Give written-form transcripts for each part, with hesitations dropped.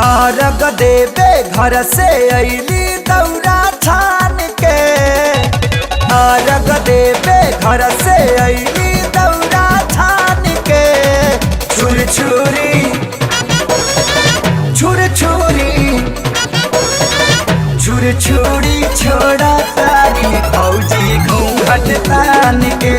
अर्घ देवे घर से अइली दौरा छान के। अर्घ देवे घर से अइली दौरा छान के। छुर छुरी छुर छुरी छुर छुरी छोड़ा तारी फौजी घूंघट तान के।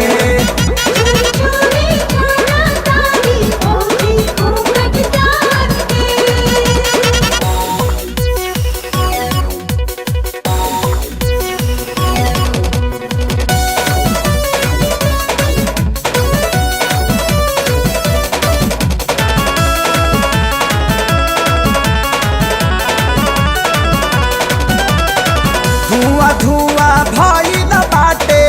धुआं धुआं भइल बाटे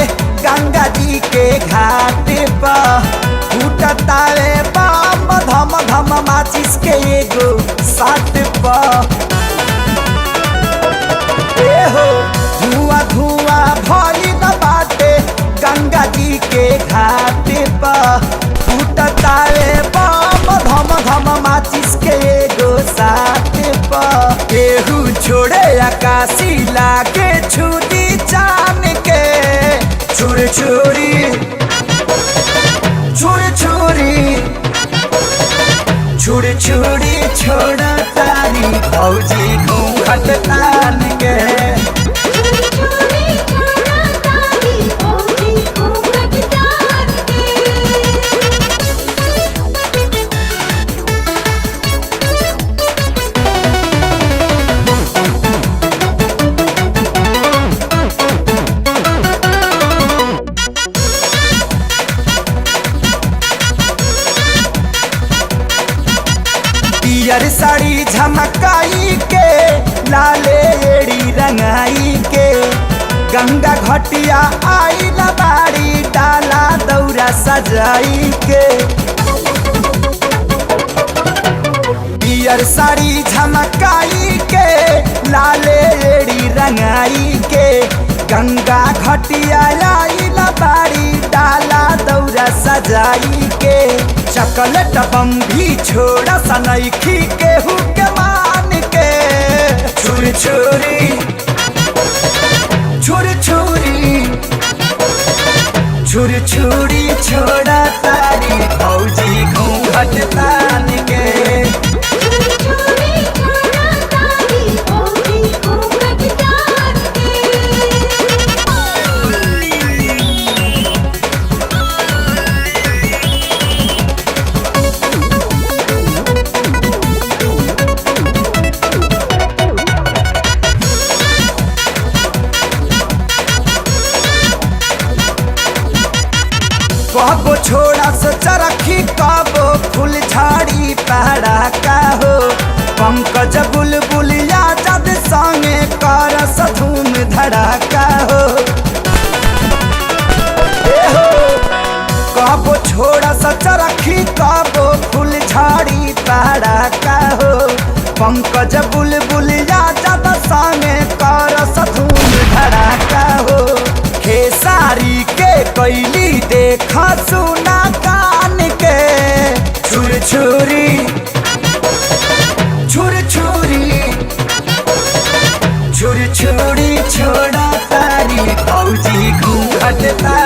गंगा जी के घाट पर। फूटतावे बम धम धम माचिस के एगो साथ पर। हो धुआं धुआं भइल बाटे गंगा जी के घाट पर। फूटतावे बम धम धम माचिस के एगो साथ पर। केहू छोड़े आकाशी लागे छुदी चान के। छुर छुरी छुर छुरी छुर छुरी छोड़ा तारी फौजी घूंघट तान के। पियर साड़ी झमकाई के लाले एड़ी रंगाई के। गंगा घटिया आई बाड़ी डाला दौरा सजाई के। पियर साड़ी झमकाई के लाले एड़ी रंगाई के। गंगा घटिया आई बाड़ी डाला दौरा सजाई के। चॉकलेट बम भी छोड़ा सनैखी केहू के मान के। छुर छुरी छुर छुरी छुर छुरी छोड़ा तारी फौजी घूंघट तान के। कबो छोड़ा से चरखी कबो फूल झाड़ी पहाड़ा का हो। पंकज बुलबुल आजाद संगे कर धूम धड़ाका हो। कबो छोड़ा से चरखी कबो फूल झाड़ी पहाड़ा का हो। पंकज बुलबुल आजाद संगे कर धूम धड़ाका हो। खेसारी के कैली देखा सुना कान के। छुर छुरी छुर छुरी छुर छुरी छोड़ा तारी फौजी घूंघट तान